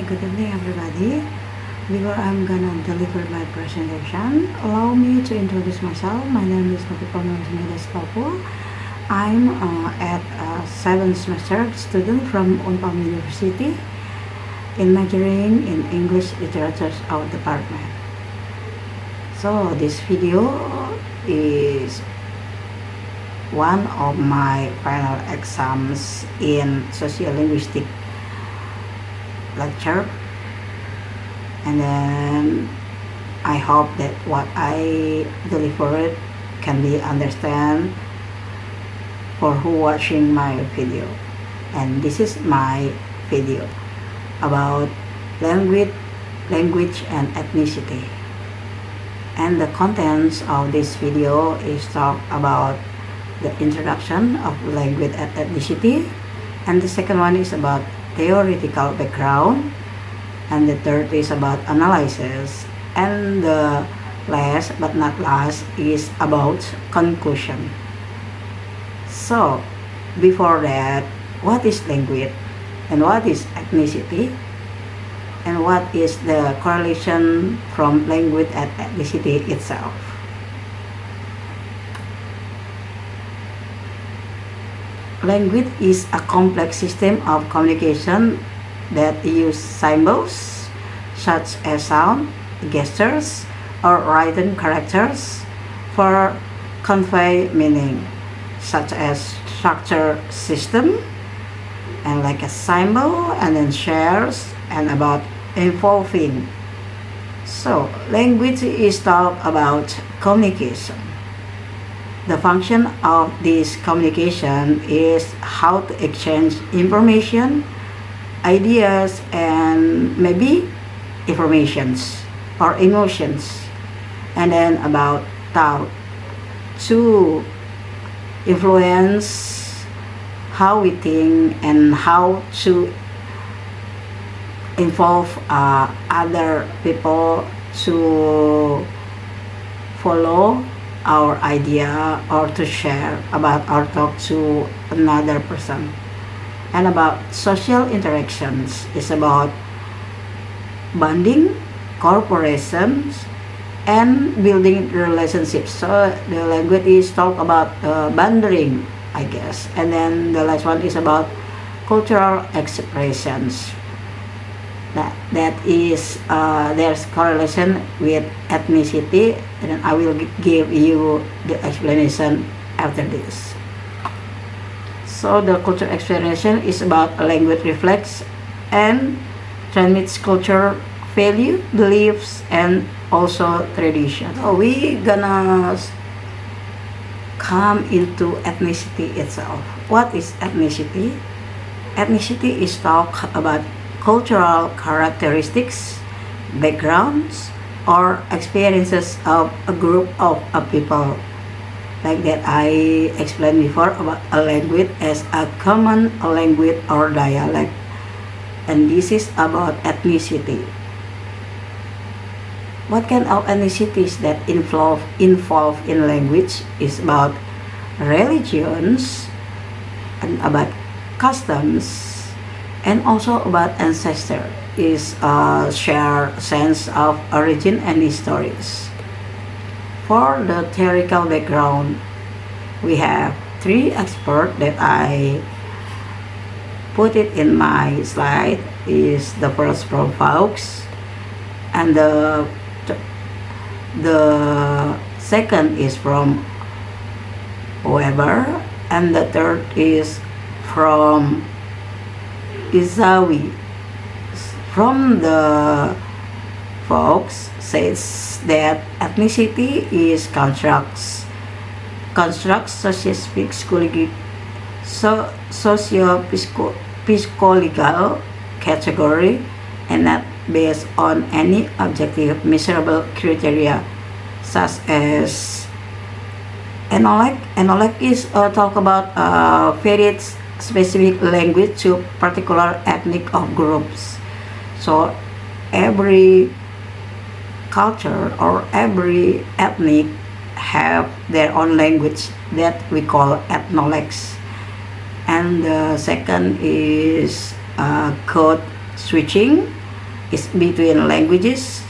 good evening everybody. Before I'm gonna deliver my presentation, allow me to introduce myself. My name is Novi from Rusmaida. I'm at a 7th semester student from Porman University in majoring in English Literature of department. So this video is one of my final exams in sociolinguistic lecture, and then I hope that what I delivered can be understand for who watching my video. And this is my video about language and ethnicity, and the contents of this video is talk about the introduction of language and ethnicity, and the second one is about theoretical background, and the third is about analysis, and the last but not last is about conclusion. So before that, what is language and what is ethnicity, and what is the correlation from language and ethnicity itself? Language is a complex system of communication that use symbols such as sound, gestures, or written characters for convey meaning, such as structure system and like a symbol, and then shares and about involving. So language is talk about communication. The function of this communication is how to exchange information, ideas, and maybe informations or emotions, and then about thought to influence how we think and how to involve other people to follow our idea or to share about our thought to another person. And about social interactions is about bonding, corporations, and building relationships. So the language is talk about bonding, I guess. And then the last one is about cultural expressions. That is there's correlation with ethnicity, and I will give you the explanation after this. So the cultural explanation is about a language reflects and transmits culture, value, beliefs, and also tradition. So we gonna come into ethnicity itself. What is ethnicity? Ethnicity is talk about cultural characteristics, backgrounds, or experiences of a group of people. Like that I explained before about a language as a common language or dialect. And this is about ethnicity. What kind of ethnicities that involve in language is about religions, and about customs, and also about ancestor is a shared sense of origin and histories. For the theoretical background, we have 3 experts that I put it in my slide. Is the first from Fawkes, and the second is from Weber, and the third is from Izawi. From the Fawkes says that ethnicity is constructs socio-psychological category, and not based on any objective measurable criteria such as enolect. Enolect is talk about very specific language to particular ethnic of groups. So every culture or every ethnic have their own language that we call ethnolects. And the second is code switching, is between languages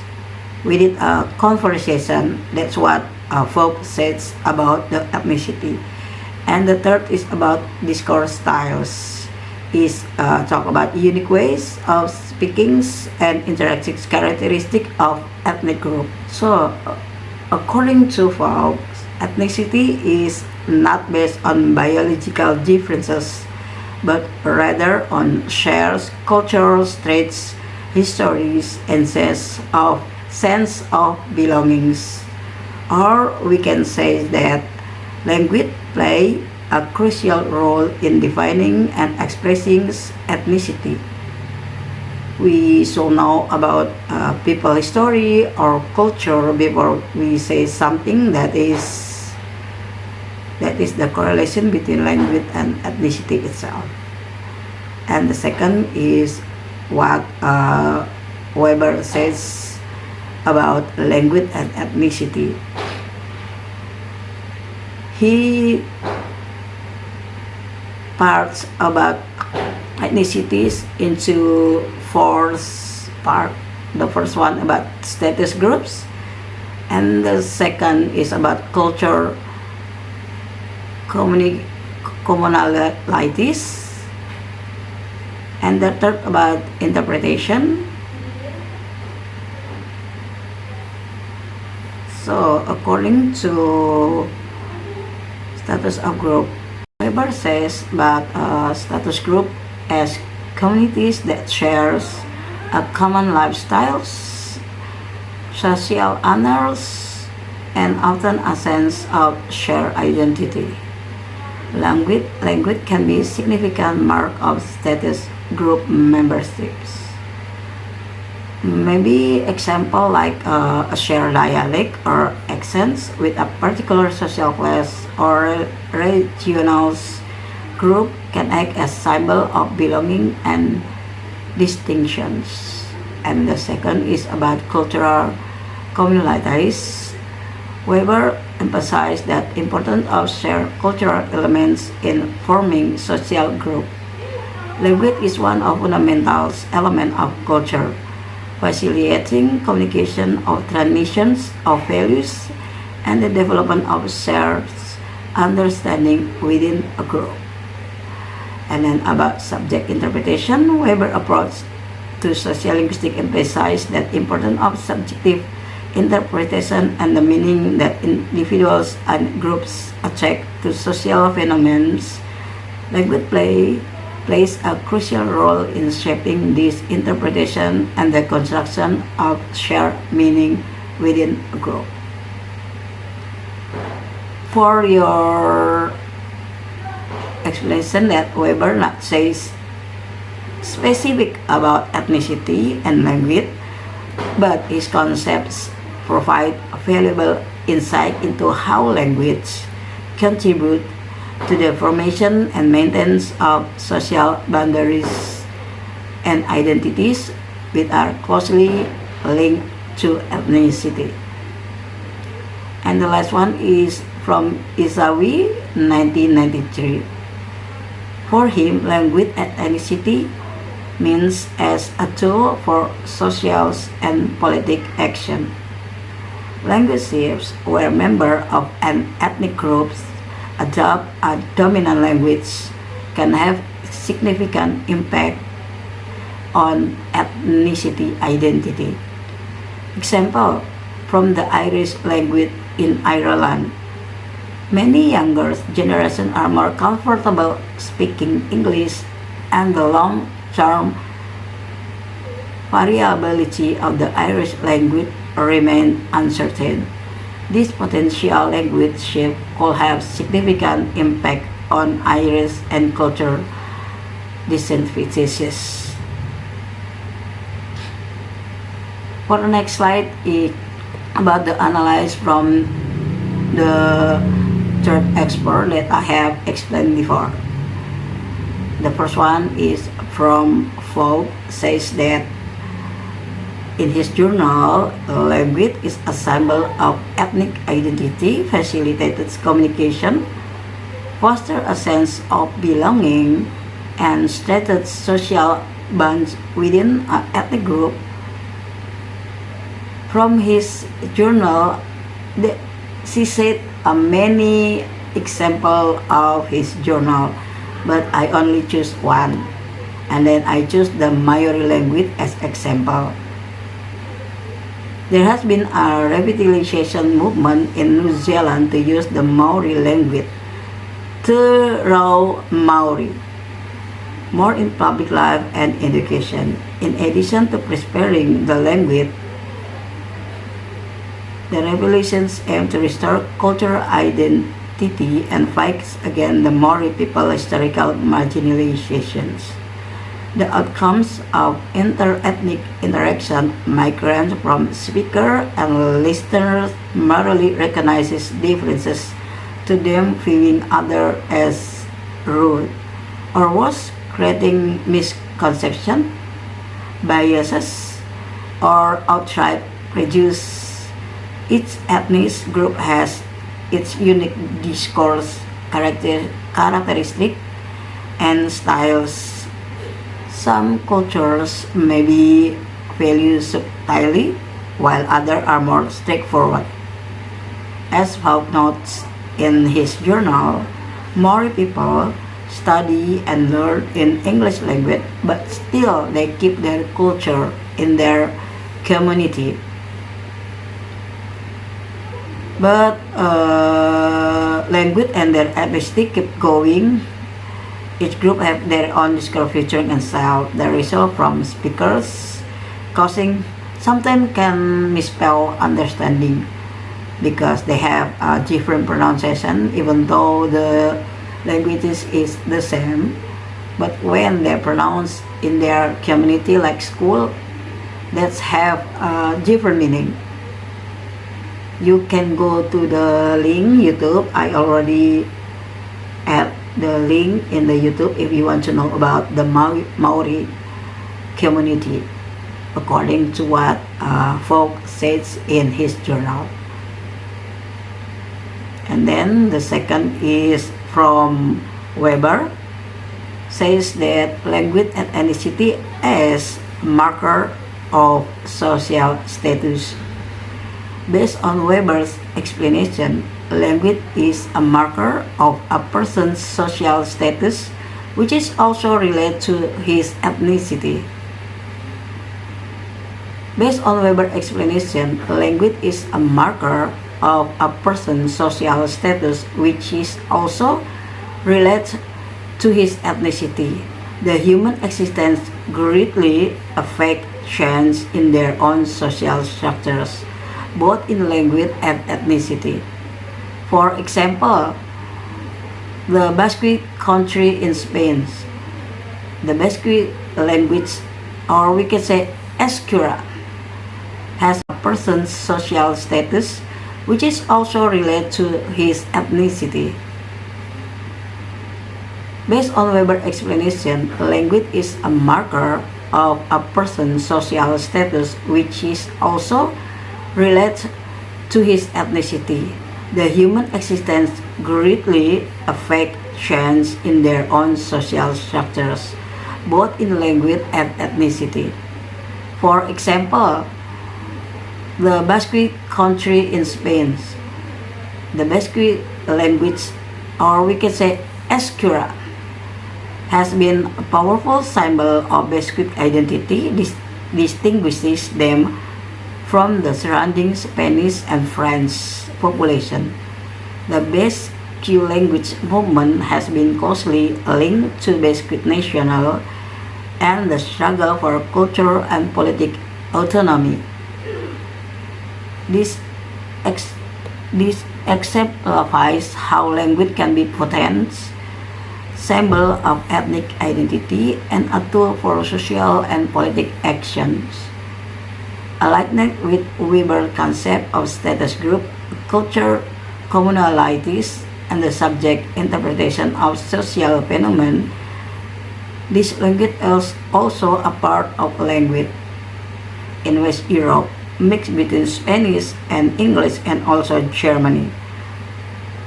within a conversation. That's what folk says about the ethnicity. And the third is about discourse styles. Is talk about unique ways of speaking and interacting characteristic of ethnic group. So, according to folk, ethnicity is not based on biological differences, but rather on shared cultural traits, histories, and sense of belongings. Or we can say that language play a crucial role in defining and expressing ethnicity. We should know about people history or culture before we say something that is the correlation between language and ethnicity itself. And the second is what Weber says about language and ethnicity. He parts about ethnicities into four parts. The first one about status groups, and the second is about culture commonalities, and the third about interpretation. So according to status of group, Weber says about status group as communities that shares a common lifestyles, social honors, and often a sense of shared identity. Language can be a significant mark of status group memberships. Maybe example like a shared dialect or accents with a particular social class or regional group can act as symbol of belonging and distinctions. And the second is about cultural communalities. Weber emphasized that importance of shared cultural elements in forming social group. Language is one of fundamental elements of culture, facilitating communication of transmissions of values and the development of shared understanding within a group. And then about subject interpretation, Weber approach to sociolinguistics emphasized that importance of subjective interpretation and the meaning that individuals and groups attach to social phenomena. Language plays a crucial role in shaping this interpretation and the construction of shared meaning within a group. For your explanation that Weber not says specific about ethnicity and language, but his concepts provide valuable insight into how language contribute to the formation and maintenance of social boundaries and identities which are closely linked to ethnicity. And the last one is from Isawi, 1993. For him, language and ethnicity means as a tool for social and political action. Languages where members of an ethnic group adopt a dominant language can have significant impact on ethnicity identity. Example from the Irish language in Ireland. Many younger generations are more comfortable speaking English, and the long-term variability of the Irish language remains uncertain. This potential language shift could have significant impact on Irish and cultural disadvantages. For the next slide is about the analysis from the third expert that I have explained before. The first one is from Fogg, says that in his journal, language is a symbol of ethnic identity, facilitates communication, fosters a sense of belonging, and strengthens social bonds within an ethnic group. From his journal, the, she said many example of his journal, but I only choose one, and then I choose the Maori language as example. There has been a revitalization movement in New Zealand to use the Maori language, Te Rau Maori, more in public life and education. In addition to preserving the language, the revelations aim to restore cultural identity and fight against the Maori people historical marginalizations. The outcomes of inter-ethnic interaction, migrants from speaker and listeners merely recognizes differences to them viewing other as rude, or worse, creating misconception, biases, or outright prejudice. Each ethnic group has its unique discourse characteristic and styles. Some cultures may be valued subtly, while others are more straightforward. As Falk notes in his journal, Maori people study and learn in English language, but still they keep their culture in their community. But language and their ethnicity keep going. Each group have their own discourse featuring and style that result from speakers, causing sometimes can misspell understanding because they have a different pronunciation even though the languages is the same. But when they're pronounced in their community like school, that's have a different meaning. You can go to the link YouTube. I already add the link in the YouTube if you want to know about the Maori community according to what Folk says in his journal. And then the second is from Weber, says that language and ethnicity as marker of social status. Based on Weber's explanation, language is a marker of a person's social status, which is also related to his ethnicity. Based on Weber's explanation, language is a marker of a person's social status, which is also related to his ethnicity. The human existence greatly affects change in their own social structures, both in language and ethnicity. For example, the Basque country in Spain, the Basque language, or we can say Euskera, has a person's social status, which is also related to his ethnicity. Based on Weber's explanation, language is a marker of a person's social status, which is also related to his ethnicity. The human existence greatly affects change in their own social structures, both in language and ethnicity. For example, the Basque country in Spain, the Basque language, or we can say Euskera, has been a powerful symbol of Basque identity. This distinguishes them from the surrounding Spanish and French population. The Basque language movement has been closely linked to Basque national and the struggle for cultural and political autonomy. This exemplifies how language can be potent symbol of ethnic identity and a tool for social and political actions. Aligned with Weber's concept of status group, culture, communalities, and the subject interpretation of social phenomena, this language is also a part of language in West Europe, mixed between Spanish and English and also Germany.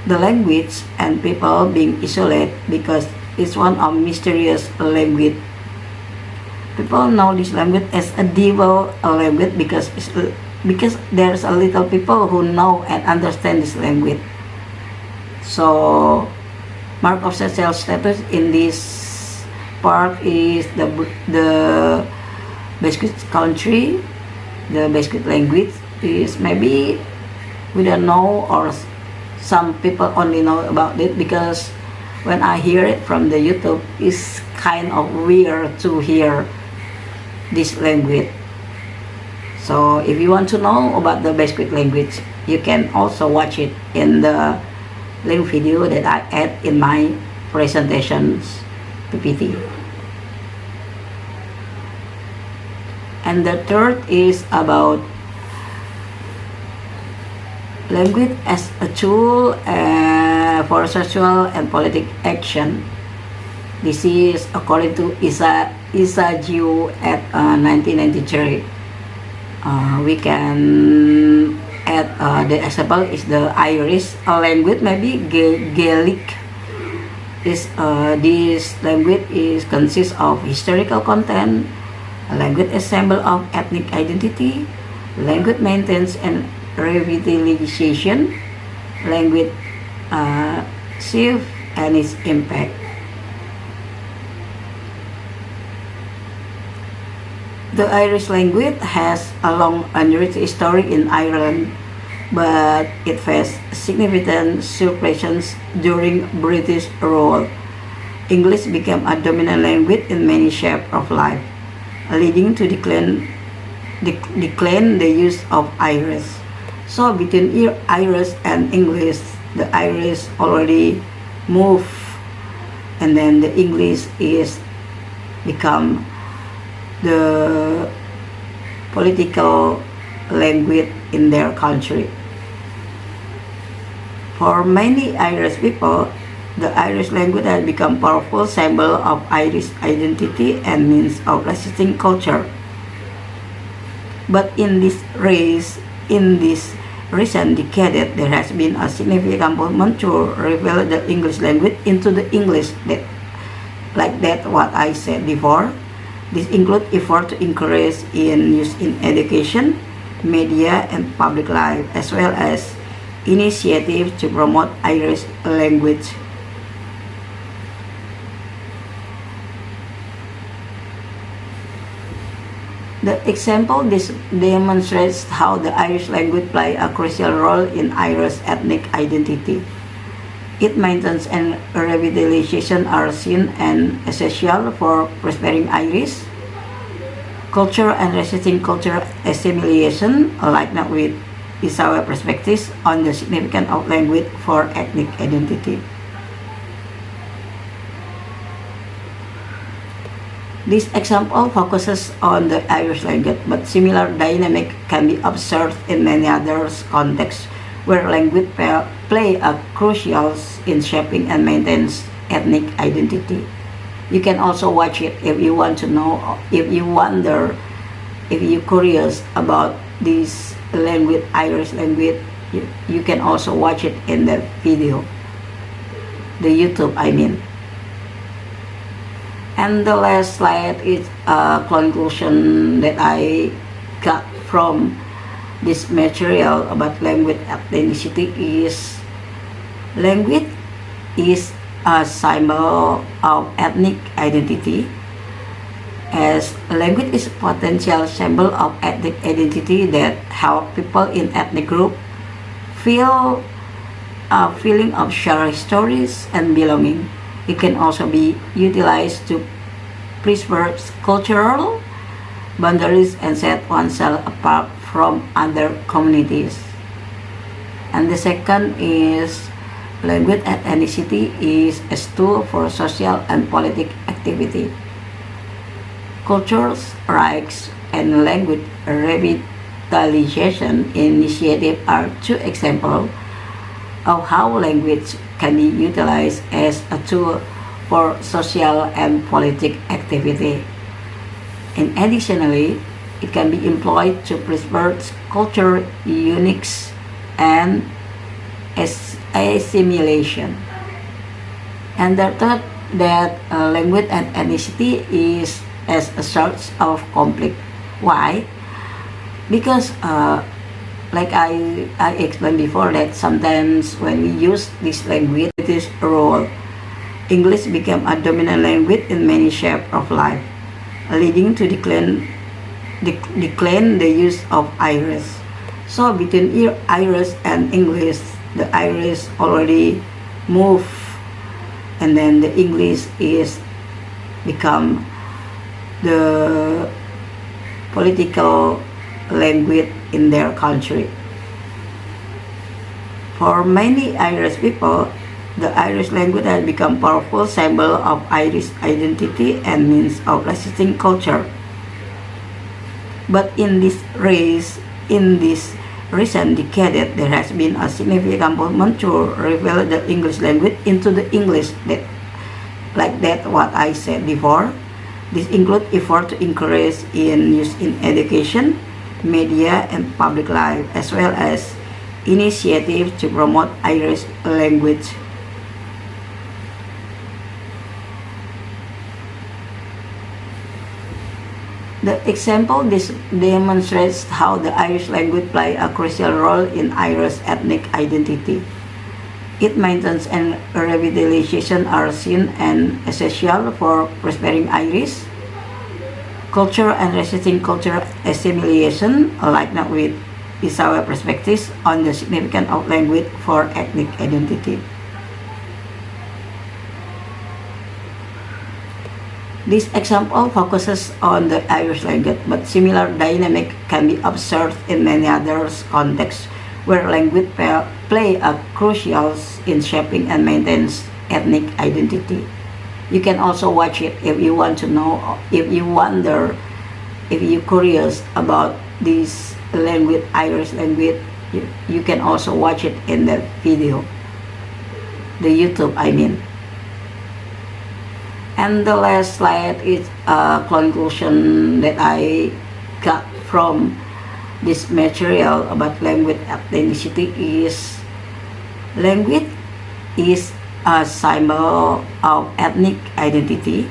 The language and people being isolated because it's one of mysterious language. People know this language as a devil language because it's because there's a little people who know and understand this language. So mark of social status in this part is the basic country, the basic language is maybe we don't know, or some people only know about it because when I hear it from the YouTube, it's kind of weird to hear this language. So if you want to know about the basic language, you can also watch it in the link video that I add in my presentations PPT. And the third is about language as a tool for social and political action. This is according to Isa Jiu at 1993. We can add the example is the Irish language, maybe Gaelic. This language consists of historical content. A language is symbol of ethnic identity. Language maintenance and revitalization. Language shift and its impact. The Irish language has a long and rich history in Ireland, but it faced significant suppressions during British rule. English became a dominant language in many shapes of life, leading to decline the use of Irish. So between Irish and English, the Irish already moved, and then the English is become the political language in their country. For many Irish people, the Irish language has become a powerful symbol of Irish identity and means of resisting culture. But in this recent decade, there has been a significant movement to reveal the English language into the English that what I said before. This includes effort to encourage in use in education, media, and public life, as well as initiatives to promote Irish language. The example demonstrates how the Irish language plays a crucial role in Irish ethnic identity. Its maintenance and revitalization are seen as essential for prospering Irish culture and resisting cultural assimilation, like now with our perspectives on the significance of language for ethnic identity. This example focuses on the Irish language, but similar dynamic can be observed in many other contexts where language play a crucial in shaping and maintains ethnic identity. You can also watch it if you want to know, if you wonder, if you're curious about this language, Irish language, you can also watch it in the video, the YouTube I mean. And the last slide is a conclusion that I got from this material about language ethnicity is language is a symbol of ethnic identity, as language is a potential symbol of ethnic identity that help people in ethnic group feel a feeling of shared stories and belonging. It can also be utilized to preserve cultural boundaries and set oneself apart from other communities. And the second is language ethnicity is a tool for social and political activity. Cultures, rights, and language revitalization initiatives are two examples of how language can be utilized as a tool for social and political activity. And additionally, it can be employed to preserve culture uniques and assimilation. And the third, that language and ethnicity is as a source of conflict. Why? because like I explained before that sometimes when we use this language, this role, English became a dominant language in many shapes of life, leading to decline the use of Irish. So between Irish and English, the Irish already move, and then the English is become the political language in their country. For many Irish people, the Irish language has become powerful symbol of Irish identity and means of resisting culture. But in this recent decade, there has been a significant movement to reveal the English language into the English that, like that what I said before. This includes effort to encourage in use in education, media, and public life, as well as initiatives to promote Irish language. The example this demonstrates how the Irish language plays a crucial role in Irish ethnic identity. Its maintenance and revitalization are seen as essential for prospering Irish culture and resisting cultural assimilation, like not with is our perspectives on the significance of language for ethnic identity. This example focuses on the Irish language, but similar dynamic can be observed in many other contexts where language play a crucial in shaping and maintains ethnic identity. You can also watch it if you want to know, if you wonder, if you're curious about this language, Irish language, you can also watch it in the video, the YouTube I mean. And the last slide is a conclusion that I got from this material about language ethnicity is language is a symbol of ethnic identity,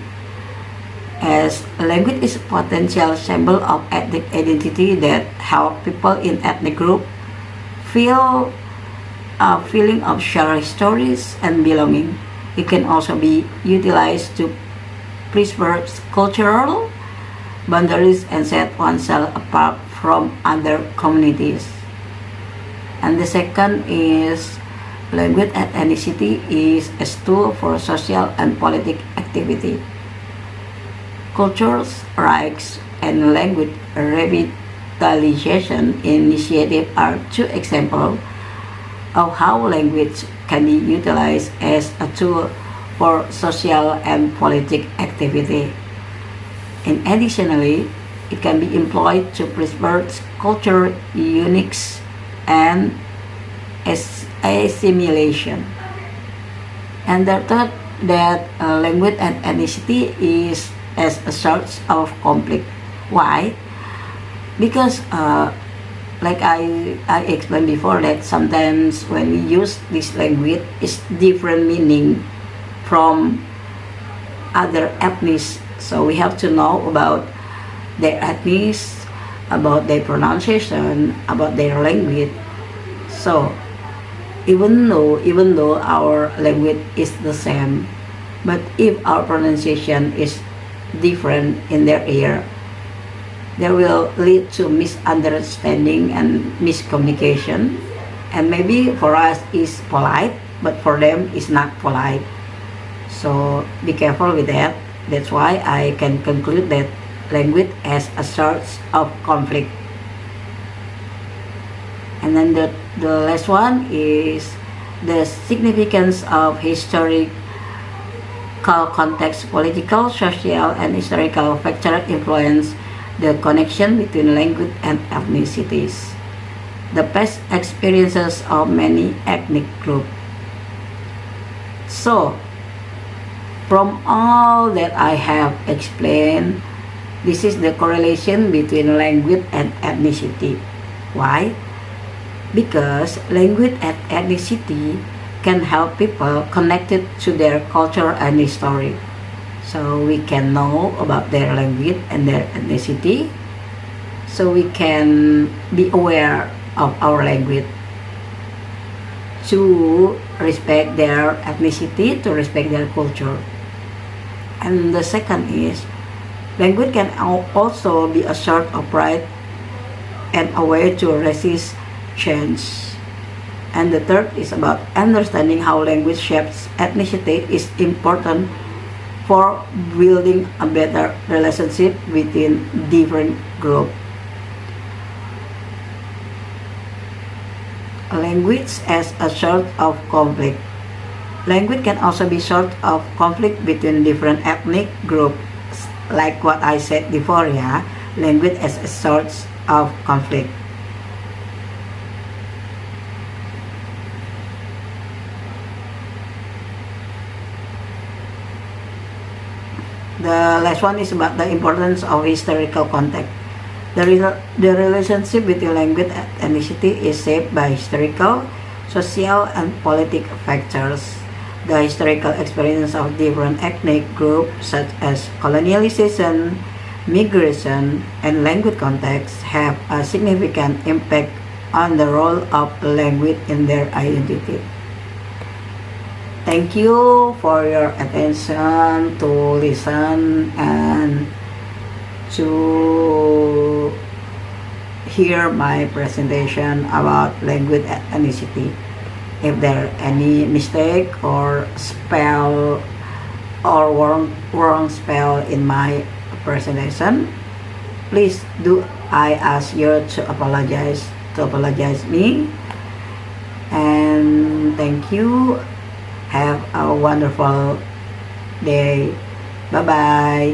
as language is a potential symbol of ethnic identity that help people in ethnic group feel a feeling of shared stories and belonging. It can also be utilized to preserve cultural boundaries and set oneself apart from other communities. And the second is language ethnicity is a tool for social and political activity. Cultures, rights, and language revitalization initiative are two examples of how language can be utilized as a tool for social and political activity. And additionally, it can be employed to preserve culture uniques and assimilation. And the third, that language and ethnicity is as a source of conflict. Why? Because like I explained before that sometimes when we use this language, it's different meaning from other ethnies. So we have to know about their ethnies, about their pronunciation, about their language. So even though our language is the same, but if our pronunciation is different in their ear, there will lead to misunderstanding and miscommunication, and maybe for us is polite but for them is not polite. So be careful with that. That's why I can conclude that language as a source of conflict. And then the last one is the significance of historical context. Political, social, and historical factors influence the connection between language and ethnicities, the past experiences of many ethnic groups. So, from all that I have explained, this is the correlation between language and ethnicity. Why? Because language and ethnicity can help people connected to their culture and history. So we can know about their language and their ethnicity. so we can be aware of our language, to respect their ethnicity, to respect their culture. And the second is, language can also be a source of pride and a way to resist change. And the third is about understanding how language shapes ethnicity is important for building a better relationship within different groups. Language as a source of conflict. Language can also be source of conflict between different ethnic groups. Like what I said before, yeah, language as a source of conflict. The last one is about the importance of historical context. The relationship between language and ethnicity is shaped by historical, social, and political factors. The historical experience of different ethnic groups, such as colonialization, migration, and language contexts, have a significant impact on the role of language in their identity. Thank you for your attention to listen and to hear my presentation about language ethnicity. If there are any mistake or spell or wrong spell in my presentation, please do I ask you to apologize me. And thank you. Have a wonderful day. Bye bye.